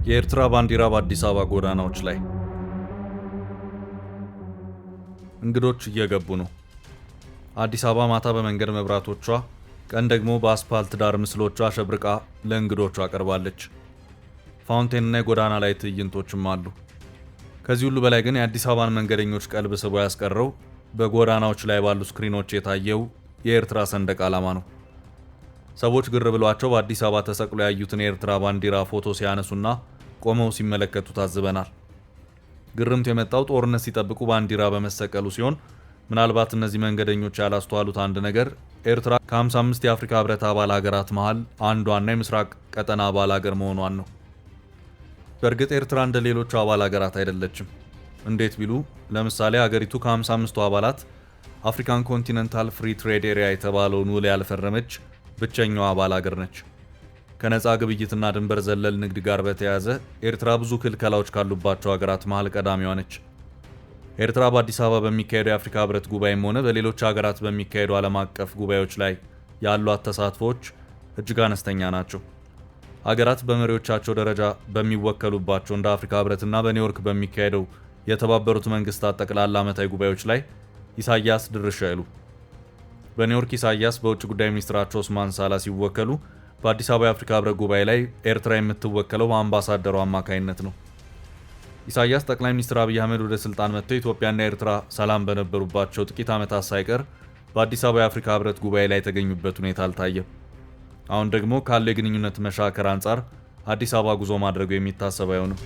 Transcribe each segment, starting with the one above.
የኤርትራ ባንዲራ በአዲስ አበባ ጎዳናዎች ላይ። እንግዶች እየገቡ ነው። አዲስ አበባ ማታ በመንገድ መብራቶቿ፣ ቀን ደግሞ በአስፓልት ዳር ምስሎቿ አሸብርቃ ለእንግዶቿ አቀርባለች። ፋውንቴንና የጎዳና ላይ ትዕይንቶችም አሉ። ከዚህ ሁሉ በላይ ግን የአዲስ አበባን መንገደኞች ቀልብ ስቦ ያስቀረው በጎዳናዎች ላይ ባሉ ስክሪኖች የታየው የኤርትራ ሰንደቅ ዓላማ ነው። ሰዎች ግር ብሏቸው በአዲስ አበባ ተሰቅሎ ያዩትን የኤርትራ ባንዲራ ፎቶ ሲያነሱና ቆመው ሲመለከቱ ታዝበናል። ግርምት የመጣው ጦርነት ሲጠብቁ ባንዲራ በመሰቀሉ ሲሆን ምናልባት እነዚህ መንገደኞች ያላስተዋሉት አንድ ነገር ኤርትራ ከ55 የአፍሪካ ህብረት አባል ሀገራት መሃል አንዷና የምስራቅ ቀጠና አባል ሀገር መሆኗን ነው። በእርግጥ ኤርትራ እንደ ሌሎቹ አባል ሀገራት አይደለችም። እንዴት ቢሉ ለምሳሌ ሀገሪቱ ከ55ቱ አባላት አፍሪካን ኮንቲነንታል ፍሪ ትሬድ ኤሪያ የተባለውን ውል ያልፈረመች ብቸኛዋ አባል ሀገር ነች። ከነፃ ግብይትና ድንበር ዘለል ንግድ ጋር በተያያዘ ኤርትራ ብዙ ክልከላዎች ካሉባቸው ሀገራት መሃል ቀዳሚዋ ነች። ኤርትራ በአዲስ አበባ በሚካሄደው የአፍሪካ ህብረት ጉባኤም ሆነ በሌሎች ሀገራት በሚካሄዱ ዓለም አቀፍ ጉባኤዎች ላይ ያሏት ተሳትፎዎች እጅግ አነስተኛ ናቸው። ሀገራት በመሪዎቻቸው ደረጃ በሚወከሉባቸው እንደ አፍሪካ ህብረትና በኒውዮርክ በሚካሄደው የተባበሩት መንግስታት ጠቅላላ ዓመታዊ ጉባኤዎች ላይ ኢሳያስ ድርሻ አይሉ። በኒውዮርክ ኢሳያስ በውጭ ጉዳይ ሚኒስትራቸው ኦስማን ሳላ ሲወከሉ፣ በአዲስ አበባ የአፍሪካ ህብረት ጉባኤ ላይ ኤርትራ የምትወከለው በአምባሳደሩ አማካይነት ነው። ኢሳያስ ጠቅላይ ሚኒስትር አብይ አህመድ ወደ ስልጣን መጥተው ኢትዮጵያና ኤርትራ ሰላም በነበሩባቸው ጥቂት ዓመታት ሳይቀር በአዲስ አበባ የአፍሪካ ህብረት ጉባኤ ላይ የተገኙበት ሁኔታ አልታየም። አሁን ደግሞ ካለው የግንኙነት መሻከር አንጻር አዲስ አበባ ጉዞ ማድረጉ የሚታሰብ አይሆንም።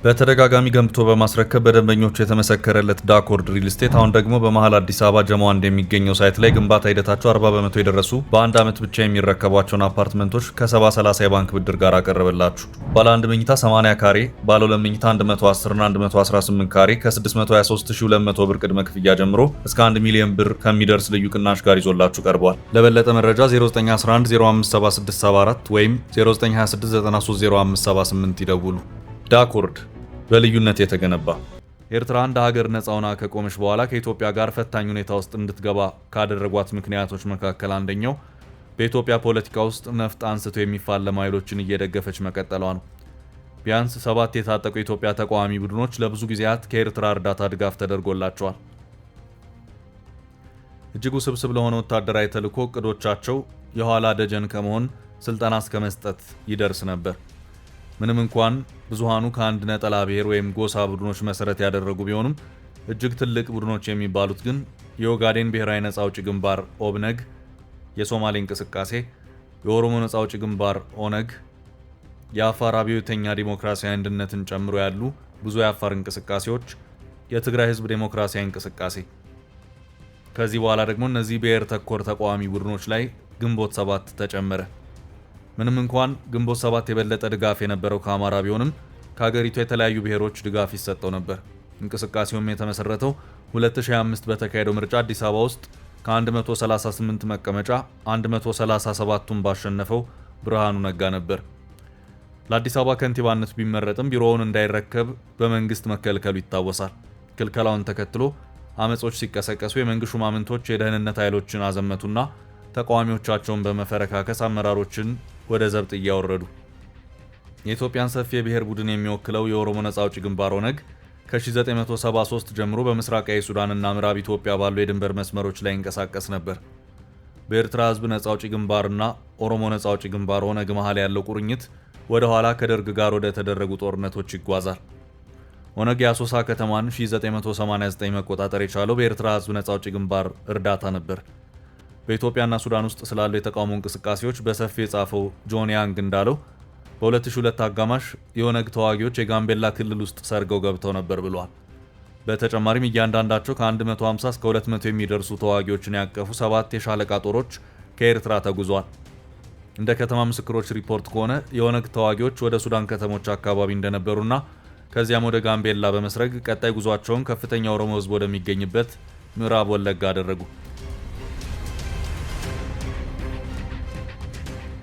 በተደጋጋሚ ገንብቶ በማስረከብ በደንበኞቹ የተመሰከረለት ዳኮር ሪል ስቴት አሁን ደግሞ በመሃል አዲስ አበባ ጀሞ አንድ የሚገኘው ሳይት ላይ ግንባታ ሂደታቸው 40 በመቶ የደረሱ በአንድ ዓመት ብቻ የሚረከቧቸውን አፓርትመንቶች ከ70/30 የባንክ ብድር ጋር አቀረበላችሁ። ባለ 1 መኝታ 80 ካሬ፣ ባለ 2 መኝታ 110 እና 118 ካሬ ከ623200 ብር ቅድመ ክፍያ ጀምሮ እስከ 1 ሚሊዮን ብር ከሚደርስ ልዩ ቅናሽ ጋር ይዞላችሁ ቀርቧል። ለበለጠ መረጃ 0911057674 ወይም 0926930578 ይደውሉ። ዳኮርድ በልዩነት የተገነባ። ኤርትራ እንደ ሀገር ነፃ ሆና ከቆመች በኋላ ከኢትዮጵያ ጋር ፈታኝ ሁኔታ ውስጥ እንድትገባ ካደረጓት ምክንያቶች መካከል አንደኛው በኢትዮጵያ ፖለቲካ ውስጥ ነፍጥ አንስተው የሚፋለሙ ኃይሎችን እየደገፈች መቀጠሏ ነው። ቢያንስ 7 የታጠቁ የኢትዮጵያ ተቃዋሚ ቡድኖች ለብዙ ጊዜያት ከኤርትራ እርዳታ ድጋፍ ተደርጎላቸዋል። እጅግ ውስብስብ ለሆነ ወታደራዊ ተልዕኮ እቅዶቻቸው የኋላ ደጀን ከመሆን ስልጠና እስከ መስጠት ይደርስ ነበር። ምንም እንኳን ብዙሃኑ ከአንድ ነጠላ ብሔር ወይም ጎሳ ቡድኖች መሰረት ያደረጉ ቢሆኑም እጅግ ትልቅ ቡድኖች የሚባሉት ግን የኦጋዴን ብሔራዊ ነፃ አውጪ ግንባር ኦብነግ፣ የሶማሌ እንቅስቃሴ፣ የኦሮሞ ነፃ አውጪ ግንባር ኦነግ፣ የአፋር አብዮተኛ ዲሞክራሲያዊ አንድነትን ጨምሮ ያሉ ብዙ የአፋር እንቅስቃሴዎች፣ የትግራይ ህዝብ ዴሞክራሲያዊ እንቅስቃሴ። ከዚህ በኋላ ደግሞ እነዚህ ብሔር ተኮር ተቃዋሚ ቡድኖች ላይ ግንቦት 7 ተጨመረ። ምንም እንኳን ግንቦት 7 የበለጠ ድጋፍ የነበረው ከአማራ ቢሆንም ከሀገሪቱ የተለያዩ ብሔሮች ድጋፍ ይሰጠው ነበር። እንቅስቃሴውም የተመሰረተው 2005 በተካሄደው ምርጫ አዲስ አበባ ውስጥ ከ138 መቀመጫ 137ቱን ባሸነፈው ብርሃኑ ነጋ ነበር። ለአዲስ አበባ ከንቲባነት ቢመረጥም ቢሮውን እንዳይረከብ በመንግስት መከልከሉ ይታወሳል። ክልከላውን ተከትሎ አመጾች ሲቀሰቀሱ የመንግስት ሹማምንቶች የደህንነት ኃይሎችን አዘመቱና ተቃዋሚዎቻቸውን በመፈረካከስ አመራሮችን ወደ ዘብጥ እያወረዱ። የኢትዮጵያን ሰፊ የብሔር ቡድን የሚወክለው የኦሮሞ ነፃ አውጪ ግንባር ኦነግ ከ1973 ጀምሮ በምስራቃዊ ሱዳንና ምዕራብ ኢትዮጵያ ባሉ የድንበር መስመሮች ላይ ይንቀሳቀስ ነበር። በኤርትራ ህዝብ ነፃ አውጪ ግንባርና ኦሮሞ ነፃ አውጪ ግንባር ኦነግ መሃል ያለው ቁርኝት ወደ ኋላ ከደርግ ጋር ወደ ተደረጉ ጦርነቶች ይጓዛል። ኦነግ የአሶሳ ከተማን 1989 መቆጣጠር የቻለው በኤርትራ ህዝብ ነፃ አውጪ ግንባር እርዳታ ነበር። በኢትዮጵያና ሱዳን ውስጥ ስላሉ የተቃውሞ እንቅስቃሴዎች በሰፊ የጻፈው ጆን ያንግ እንዳለው በ2002 አጋማሽ የኦነግ ተዋጊዎች የጋምቤላ ክልል ውስጥ ሰርገው ገብተው ነበር ብሏል። በተጨማሪም እያንዳንዳቸው ከ150 እስከ 200 የሚደርሱ ተዋጊዎችን ያቀፉ 7 የሻለቃ ጦሮች ከኤርትራ ተጉዟል። እንደ ከተማ ምስክሮች ሪፖርት ከሆነ የኦነግ ተዋጊዎች ወደ ሱዳን ከተሞች አካባቢ እንደነበሩና ከዚያም ወደ ጋምቤላ በመስረግ ቀጣይ ጉዟቸውን ከፍተኛ ኦሮሞ ህዝብ ወደሚገኝበት ምዕራብ ወለጋ አደረጉ።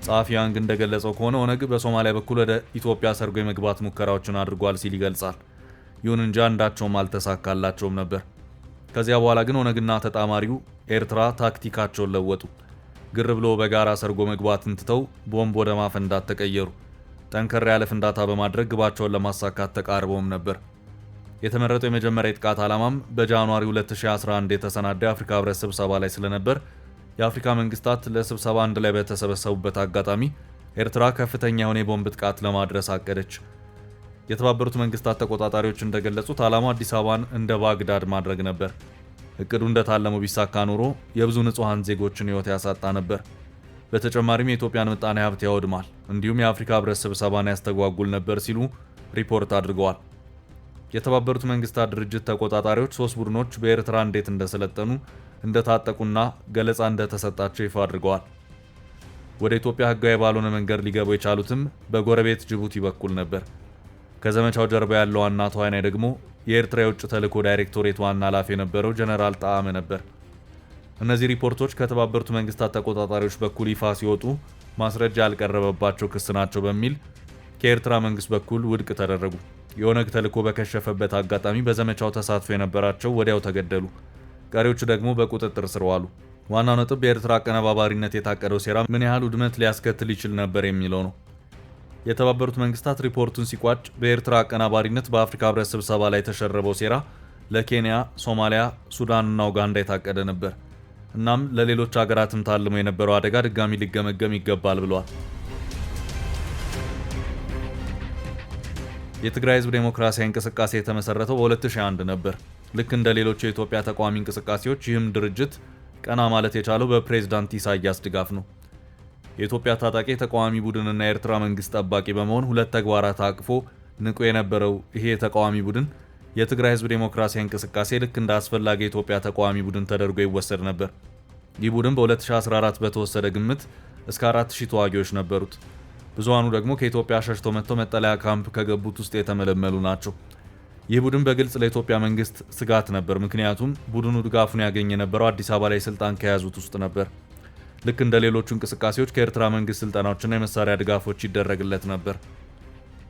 ጸሐፊ ያንግ እንደገለጸው ከሆነ ኦነግ በሶማሊያ በኩል ወደ ኢትዮጵያ ሰርጎ የመግባት ሙከራዎችን አድርጓል ሲል ይገልጻል። ይሁን እንጂ አንዳቸውም አልተሳካላቸውም ነበር። ከዚያ በኋላ ግን ኦነግና ተጣማሪው ኤርትራ ታክቲካቸውን ለወጡ። ግር ብሎ በጋራ ሰርጎ መግባትን ትተው ቦምብ ወደ ማፈንዳት ተቀየሩ። ጠንከር ያለ ፍንዳታ በማድረግ ግባቸውን ለማሳካት ተቃርበውም ነበር። የተመረጠው የመጀመሪያ የጥቃት ዓላማም በጃንዋሪ 2011 የተሰናዳ የአፍሪካ ህብረት ስብሰባ ላይ ስለነበር የአፍሪካ መንግስታት ለስብሰባ አንድ ላይ በተሰበሰቡበት አጋጣሚ ኤርትራ ከፍተኛ የሆነ የቦምብ ጥቃት ለማድረስ አቀደች። የተባበሩት መንግስታት ተቆጣጣሪዎች እንደገለጹት ዓላማው አዲስ አበባን እንደ ባግዳድ ማድረግ ነበር። እቅዱ እንደታለመው ቢሳካ ኖሮ የብዙ ንጹሐን ዜጎችን ህይወት ያሳጣ ነበር። በተጨማሪም የኢትዮጵያን ምጣኔ ሀብት ያወድማል፣ እንዲሁም የአፍሪካ ህብረት ስብሰባን ያስተጓጉል ነበር ሲሉ ሪፖርት አድርገዋል። የተባበሩት መንግስታት ድርጅት ተቆጣጣሪዎች 3 ቡድኖች በኤርትራ እንዴት እንደሰለጠኑ እንደታጠቁና ገለጻ እንደተሰጣቸው ይፋ አድርገዋል። ወደ ኢትዮጵያ ህጋዊ ባልሆነ መንገድ ሊገቡ የቻሉትም በጎረቤት ጅቡቲ በኩል ነበር። ከዘመቻው ጀርባ ያለው ዋና ተዋናይ ደግሞ የኤርትራ የውጭ ተልዕኮ ዳይሬክቶሬት ዋና ኃላፊ የነበረው ጀነራል ጣዕመ ነበር። እነዚህ ሪፖርቶች ከተባበሩት መንግስታት ተቆጣጣሪዎች በኩል ይፋ ሲወጡ ማስረጃ ያልቀረበባቸው ክስ ናቸው በሚል ከኤርትራ መንግስት በኩል ውድቅ ተደረጉ። የኦነግ ተልዕኮ በከሸፈበት አጋጣሚ በዘመቻው ተሳትፎ የነበራቸው ወዲያው ተገደሉ። ቀሪዎቹ ደግሞ በቁጥጥር ስር ዋሉ። ዋናው ነጥብ በኤርትራ አቀነባባሪነት የታቀደው ሴራ ምን ያህል ውድመት ሊያስከትል ይችል ነበር የሚለው ነው። የተባበሩት መንግስታት ሪፖርቱን ሲቋጭ በኤርትራ አቀናባሪነት በአፍሪካ ህብረት ስብሰባ ላይ የተሸረበው ሴራ ለኬንያ፣ ሶማሊያ፣ ሱዳንና ኡጋንዳ የታቀደ ነበር። እናም ለሌሎች ሀገራትም ታልሞ የነበረው አደጋ ድጋሚ ሊገመገም ይገባል ብለዋል። የትግራይ ህዝብ ዴሞክራሲያዊ እንቅስቃሴ የተመሰረተው በ2001 ነበር። ልክ እንደ ሌሎች የኢትዮጵያ ተቃዋሚ እንቅስቃሴዎች ይህም ድርጅት ቀና ማለት የቻለው በፕሬዝዳንት ኢሳያስ ድጋፍ ነው። የኢትዮጵያ ታጣቂ የተቃዋሚ ቡድንና የኤርትራ መንግስት ጠባቂ በመሆን ሁለት ተግባራት አቅፎ ንቁ የነበረው ይሄ የተቃዋሚ ቡድን የትግራይ ህዝብ ዴሞክራሲያዊ እንቅስቃሴ ልክ እንደ አስፈላጊ የኢትዮጵያ ተቃዋሚ ቡድን ተደርጎ ይወሰድ ነበር። ይህ ቡድን በ2014 በተወሰደ ግምት እስከ 4000 ተዋጊዎች ነበሩት። ብዙሃኑ ደግሞ ከኢትዮጵያ ሸሽተው መጥተው መጠለያ ካምፕ ከገቡት ውስጥ የተመለመሉ ናቸው። ይህ ቡድን በግልጽ ለኢትዮጵያ መንግስት ስጋት ነበር። ምክንያቱም ቡድኑ ድጋፉን ያገኘ የነበረው አዲስ አበባ ላይ ስልጣን ከያዙት ውስጥ ነበር። ልክ እንደ ሌሎቹ እንቅስቃሴዎች ከኤርትራ መንግስት ስልጠናዎችና የመሳሪያ ድጋፎች ይደረግለት ነበር።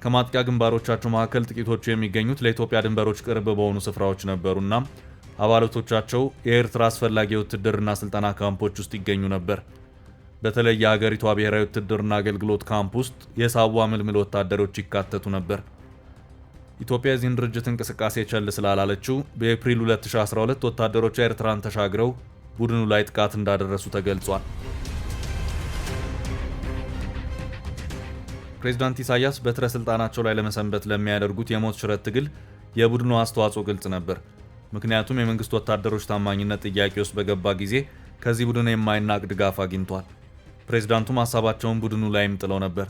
ከማጥቂያ ግንባሮቻቸው መካከል ጥቂቶቹ የሚገኙት ለኢትዮጵያ ድንበሮች ቅርብ በሆኑ ስፍራዎች ነበሩና አባላቶቻቸው የኤርትራ አስፈላጊ የውትድርና ስልጠና ካምፖች ውስጥ ይገኙ ነበር። በተለይ የሀገሪቷ ብሔራዊ ውትድርና አገልግሎት ካምፕ ውስጥ የሳዋ ምልምል ወታደሮች ይካተቱ ነበር። ኢትዮጵያ የዚህን ድርጅት እንቅስቃሴ ቸል ስላላለችው በኤፕሪል 2012 ወታደሮቿ ኤርትራን ተሻግረው ቡድኑ ላይ ጥቃት እንዳደረሱ ተገልጿል። ፕሬዝዳንት ኢሳያስ በትረ ስልጣናቸው ላይ ለመሰንበት ለሚያደርጉት የሞት ሽረት ትግል የቡድኑ አስተዋጽኦ ግልጽ ነበር። ምክንያቱም የመንግስት ወታደሮች ታማኝነት ጥያቄ ውስጥ በገባ ጊዜ ከዚህ ቡድን የማይናቅ ድጋፍ አግኝቷል። ፕሬዝዳንቱም ሀሳባቸውን ቡድኑ ላይም ጥለው ነበር።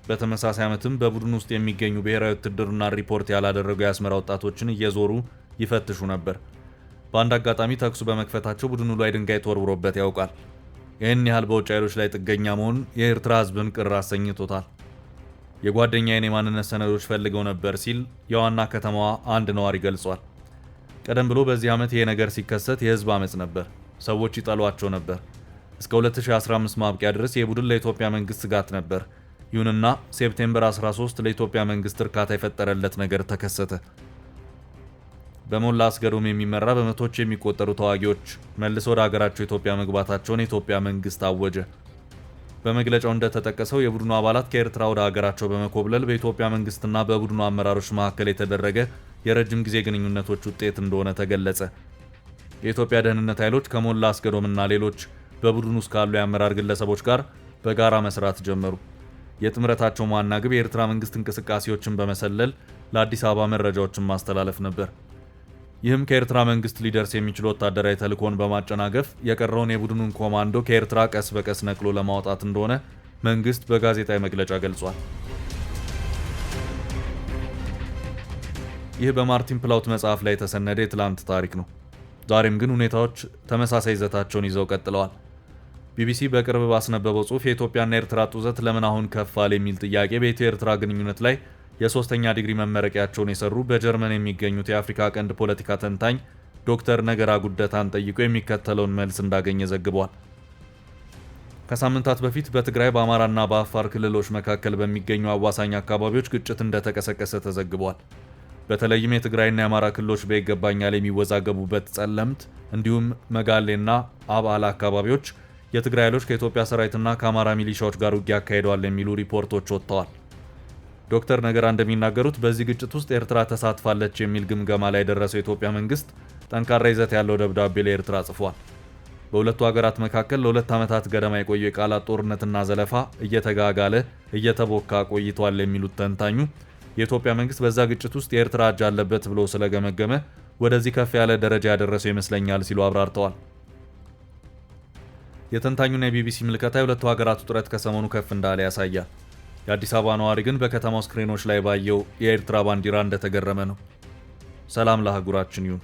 በተመሳሳይ ዓመትም በቡድኑ ውስጥ የሚገኙ ብሔራዊ ውትድርና ሪፖርት ያላደረጉ የአስመራ ወጣቶችን እየዞሩ ይፈትሹ ነበር። በአንድ አጋጣሚ ተኩሱ በመክፈታቸው ቡድኑ ላይ ድንጋይ ተወርውሮበት ያውቃል። ይህን ያህል በውጭ ኃይሎች ላይ ጥገኛ መሆን የኤርትራ ህዝብን ቅር አሰኝቶታል። የጓደኛዬን የማንነት ሰነዶች ፈልገው ነበር ሲል የዋና ከተማዋ አንድ ነዋሪ ገልጿል። ቀደም ብሎ በዚህ ዓመት ይሄ ነገር ሲከሰት የህዝብ አመጽ ነበር። ሰዎች ይጠሏቸው ነበር። እስከ 2015 ማብቂያ ድረስ የቡድን ለኢትዮጵያ መንግስት ስጋት ነበር። ይሁንና ሴፕቴምበር 13 ለኢትዮጵያ መንግስት እርካታ የፈጠረለት ነገር ተከሰተ። በሞላ አስገዶም የሚመራ በመቶዎች የሚቆጠሩ ተዋጊዎች መልሰው ወደ ሀገራቸው ኢትዮጵያ መግባታቸውን የኢትዮጵያ መንግስት አወጀ። በመግለጫው እንደተጠቀሰው የቡድኑ አባላት ከኤርትራ ወደ ሀገራቸው በመኮብለል በኢትዮጵያ መንግስትና በቡድኑ አመራሮች መካከል የተደረገ የረጅም ጊዜ ግንኙነቶች ውጤት እንደሆነ ተገለጸ። የኢትዮጵያ ደህንነት ኃይሎች ከሞላ አስገዶምና ሌሎች በቡድኑ ውስጥ ካሉ የአመራር ግለሰቦች ጋር በጋራ መስራት ጀመሩ። የጥምረታቸው ዋና ግብ የኤርትራ መንግስት እንቅስቃሴዎችን በመሰለል ለአዲስ አበባ መረጃዎችን ማስተላለፍ ነበር። ይህም ከኤርትራ መንግስት ሊደርስ የሚችል ወታደራዊ ተልዕኮን በማጨናገፍ የቀረውን የቡድኑን ኮማንዶ ከኤርትራ ቀስ በቀስ ነቅሎ ለማውጣት እንደሆነ መንግስት በጋዜጣዊ መግለጫ ገልጿል። ይህ በማርቲን ፕላውት መጽሐፍ ላይ የተሰነደ የትላንት ታሪክ ነው። ዛሬም ግን ሁኔታዎች ተመሳሳይ ይዘታቸውን ይዘው ቀጥለዋል። ቢቢሲ በቅርብ ባስነበበው ጽሑፍ የኢትዮጵያና ኤርትራ ጡዘት ለምን አሁን ከፍ አለ የሚል ጥያቄ በኢትዮ ኤርትራ ግንኙነት ላይ የሶስተኛ ዲግሪ መመረቂያቸውን የሰሩ በጀርመን የሚገኙት የአፍሪካ ቀንድ ፖለቲካ ተንታኝ ዶክተር ነገራ ጉደታን ጠይቆ የሚከተለውን መልስ እንዳገኘ ዘግቧል። ከሳምንታት በፊት በትግራይ በአማራና በአፋር ክልሎች መካከል በሚገኙ አዋሳኝ አካባቢዎች ግጭት እንደተቀሰቀሰ ተዘግቧል። በተለይም የትግራይና የአማራ ክልሎች በይገባኛል የሚወዛገቡበት ጸለምት እንዲሁም መጋሌና አባላ አካባቢዎች የትግራይ ኃይሎች ከኢትዮጵያ ሰራዊትና ከአማራ ሚሊሻዎች ጋር ውጊያ አካሂደዋል የሚሉ ሪፖርቶች ወጥተዋል። ዶክተር ነገራ እንደሚናገሩት በዚህ ግጭት ውስጥ ኤርትራ ተሳትፋለች የሚል ግምገማ ላይ የደረሰው የኢትዮጵያ መንግስት ጠንካራ ይዘት ያለው ደብዳቤ ለኤርትራ ጽፏል። በሁለቱ ሀገራት መካከል ለ2 ዓመታት ገደማ የቆየው የቃላት ጦርነትና ዘለፋ እየተጋጋለ እየተቦካ ቆይቷል የሚሉት ተንታኙ የኢትዮጵያ መንግስት በዛ ግጭት ውስጥ የኤርትራ እጅ አለበት ብሎ ስለገመገመ ወደዚህ ከፍ ያለ ደረጃ ያደረሰው ይመስለኛል ሲሉ አብራርተዋል። የተንታኙና የቢቢሲ ምልከታ የሁለቱ ሀገራት ውጥረት ከሰሞኑ ከፍ እንዳለ ያሳያል። የአዲስ አበባ ነዋሪ ግን በከተማው ስክሪኖች ላይ ባየው የኤርትራ ባንዲራ እንደተገረመ ነው። ሰላም ለአህጉራችን ይሁን።